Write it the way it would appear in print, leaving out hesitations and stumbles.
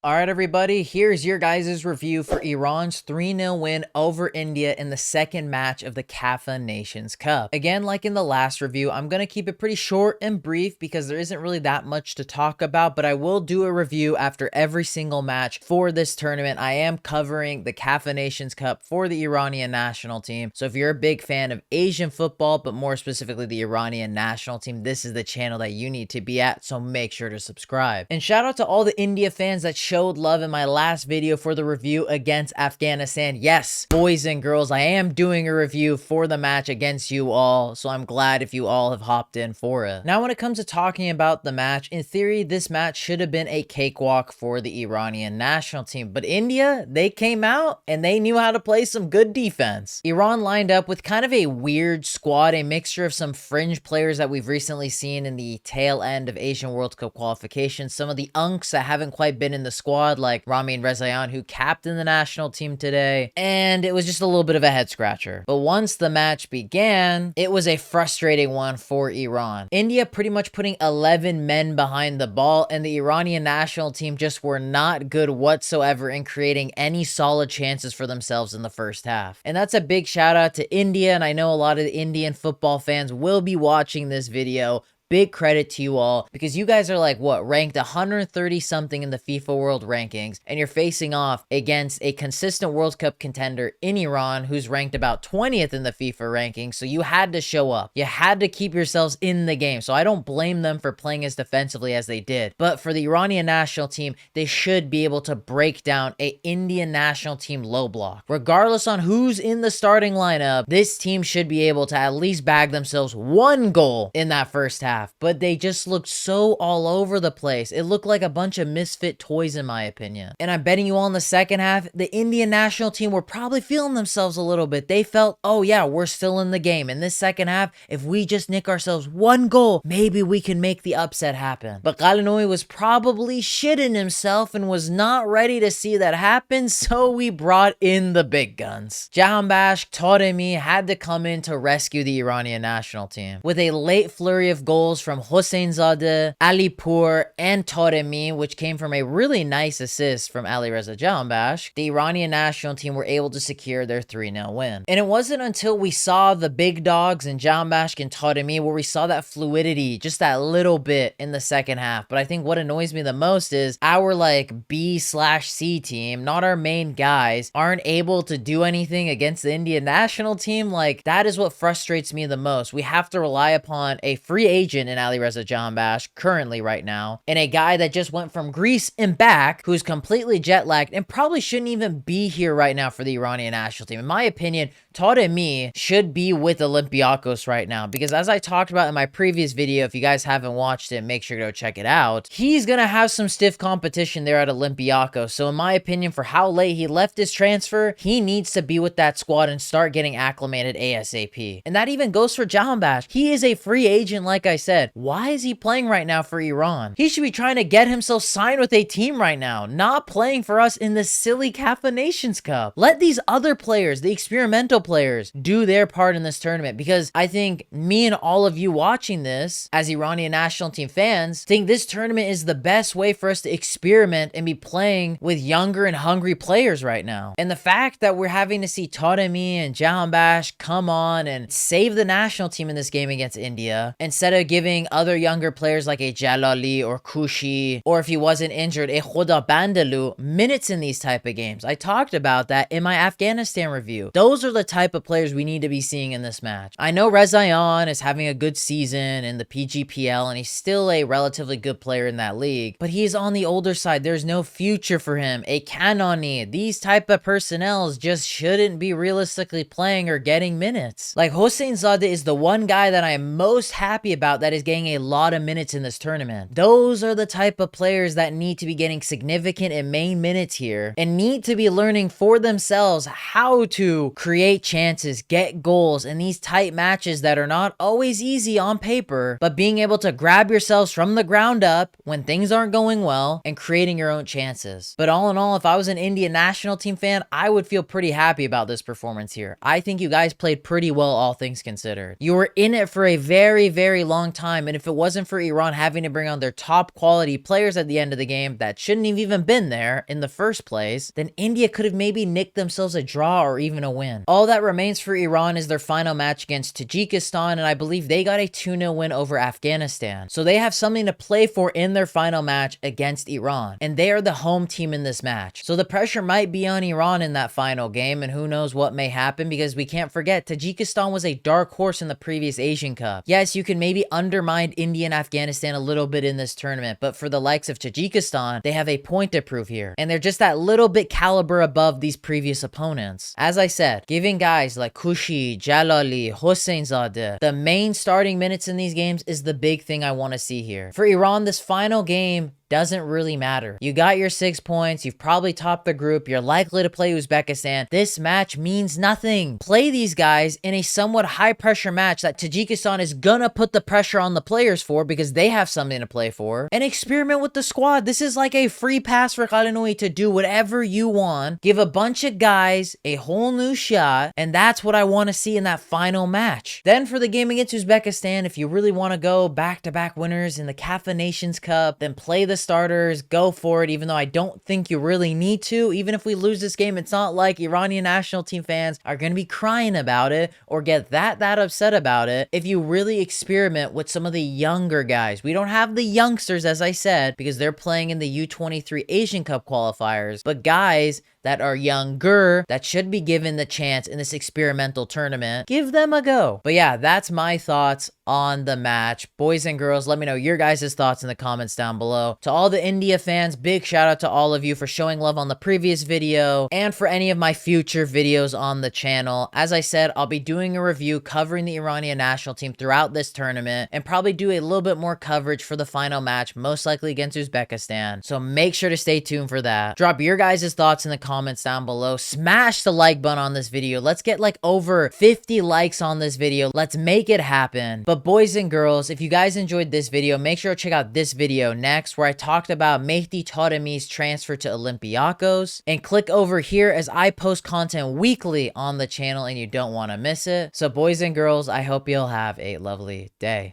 Alright everybody, here's your guys' review for Iran's 3-0 win over India in the second match of the CAFA Nations Cup. Again, like in the last review, I'm going to keep it pretty short and brief because there isn't really that much to talk about, but I will do a review after every single match for this tournament. I am covering the CAFA Nations Cup for the Iranian national team, so if you're a big fan of Asian football, but more specifically the Iranian national team, this is the channel that you need to be at, so make sure to subscribe. And shout out to all the India fans that showed love in my last video for the review against Afghanistan. Yes, boys and girls, I am doing a review for the match against you all, so I'm glad if you all have hopped in for it. Now, when it comes to talking about the match, in theory, this match should have been a cakewalk for the Iranian national team, but India, they came out and they knew how to play some good defense. Iran lined up with kind of a weird squad, a mixture of some fringe players that we've recently seen in the tail end of Asian World Cup qualifications, some of the unks that haven't quite been in the squad like Ramin Rezayan, who captained the national team today, and it was just a little bit of a head scratcher. But once the match began, it was a frustrating one for Iran. India pretty much putting 11 men behind the ball, and the Iranian national team just were not good whatsoever in creating any solid chances for themselves in the first half. And that's a big shout out to India, and I know a lot of the Indian football fans will be watching this video. Big credit to you all, because you guys are like, what, ranked 130 something in the FIFA World Rankings, and you're facing off against a consistent World Cup contender in Iran who's ranked about 20th in the FIFA rankings, so you had to show up. You had to keep yourselves in the game, so I don't blame them for playing as defensively as they did. But for the Iranian national team, they should be able to break down a Indian national team low block. Regardless on who's in the starting lineup, this team should be able to at least bag themselves one goal in that first half. But they just looked so all over the place. It looked like a bunch of misfit toys in my opinion. And I'm betting you all in the second half, the Indian national team were probably feeling themselves a little bit. They felt, oh yeah, we're still in the game. In this second half, if we just nick ourselves one goal, maybe we can make the upset happen. But Galinoui was probably shitting himself and was not ready to see that happen, so we brought in the big guns. Jahanbakhsh, Taremi had to come in to rescue the Iranian national team. With a late flurry of goals from Hosseinzadeh, Alipour, and Taremi, which came from a really nice assist from Alireza Jahanbakhsh, the Iranian national team were able to secure their 3-0 win. And it wasn't until we saw the big dogs in Jahanbakhsh and Taremi where we saw that fluidity just that little bit in the second half. But I think what annoys me the most is our like B/C team, not our main guys, aren't able to do anything against the Indian national team. Like, that is what frustrates me the most. We have to rely upon a free agent in Alireza Jahanbakhsh currently right now, and a guy that just went from Greece and back who's completely jet lagged and probably shouldn't even be here right now for the Iranian national team. In my opinion, Taremi should be with Olympiacos right now, because as I talked about in my previous video, if you guys haven't watched it, make sure to go check it out. He's gonna have some stiff competition there at Olympiacos, so in my opinion, for how late he left his transfer, he needs to be with that squad and start getting acclimated ASAP. And that even goes for Jahanbakhsh. He is a free agent, like I said. Why is he playing right now for Iran? He should be trying to get himself signed with a team right now, not playing for us in this silly CAFA Nations Cup. Let these other players, the experimental players, do their part in this tournament, because I think me and all of you watching this as Iranian national team fans think this tournament is the best way for us to experiment and be playing with younger and hungry players right now. And the fact that we're having to see Taremi and Jahanbakhsh come on and save the national team in this game against India, instead of giving other younger players like a Jalali or Kushi, or if he wasn't injured, a Khoda Bandalu, minutes in these type of games. I talked about that in my Afghanistan review. Those are the type of players we need to be seeing in this match. I know Rezayan is having a good season in the PGPL, and he's still a relatively good player in that league, but he's on the older side. There's no future for him. A Kanani, these type of personnels just shouldn't be realistically playing or getting minutes. Like, Hosseinzadeh is the one guy that I am most happy about that is getting a lot of minutes in this tournament. Those are the type of players that need to be getting significant and main minutes here, and need to be learning for themselves how to create chances, get goals in these tight matches that are not always easy on paper, but being able to grab yourselves from the ground up when things aren't going well and creating your own chances. But all in all, if I was an Indian national team fan, I would feel pretty happy about this performance here. I think you guys played pretty well, all things considered. You were in it for a very, very long time, and if it wasn't for Iran having to bring on their top quality players at the end of the game that shouldn't have even been there in the first place, then India could have maybe nicked themselves a draw or even a win. All that remains for Iran is their final match against Tajikistan, and I believe they got a 2-0 win over Afghanistan. So they have something to play for in their final match against Iran, and they are the home team in this match. So the pressure might be on Iran in that final game, and who knows what may happen, because we can't forget Tajikistan was a dark horse in the previous Asian Cup. Yes, you can maybe undermine India and Afghanistan a little bit in this tournament, but for the likes of Tajikistan, they have a point to prove here, and they're just that little bit caliber above these previous opponents. As I said, giving guys like Kushi, Jalali, Hosseinzadeh the main starting minutes in these games is the big thing I want to see here. For Iran, this final game doesn't really matter. You got your 6 points, you've probably topped the group, you're likely to play Uzbekistan. This match means nothing. Play these guys in a somewhat high pressure match that Tajikistan is gonna put the pressure on the players for because they have something to play for, and experiment with the squad. This is like a free pass for Khalinoui to do whatever you want, give a bunch of guys a whole new shot, and that's what I want to see in that final match. Then for the game against Uzbekistan, if you really want to go back-to-back winners in the CAFA Nations Cup, then play the starters, go for it, even though I don't think you really need to. Even if we lose this game, it's not like Iranian national team fans are going to be crying about it or get that upset about it if you really experiment with some of the younger guys. We don't have the youngsters, as I said, because they're playing in the U23 Asian Cup qualifiers, but guys that are younger that should be given the chance in this experimental tournament, give them a go. But yeah, that's my thoughts on the match. Boys and girls, let me know your guys' thoughts in the comments down below. To all the India fans, big shout out to all of you for showing love on the previous video and for any of my future videos on the channel. As I said, I'll be doing a review covering the Iranian national team throughout this tournament and probably do a little bit more coverage for the final match, most likely against Uzbekistan. So make sure to stay tuned for that. Drop your guys' thoughts in the comments down below. Smash the like button on this video. Let's get like over 50 likes on this video. Let's make it happen. But boys and girls, if you guys enjoyed this video, make sure to check out this video next where I talked about Mehdi Taremi's transfer to Olympiacos, and click over here as I post content weekly on the channel and you don't want to miss it. So boys and girls, I hope you'll have a lovely day.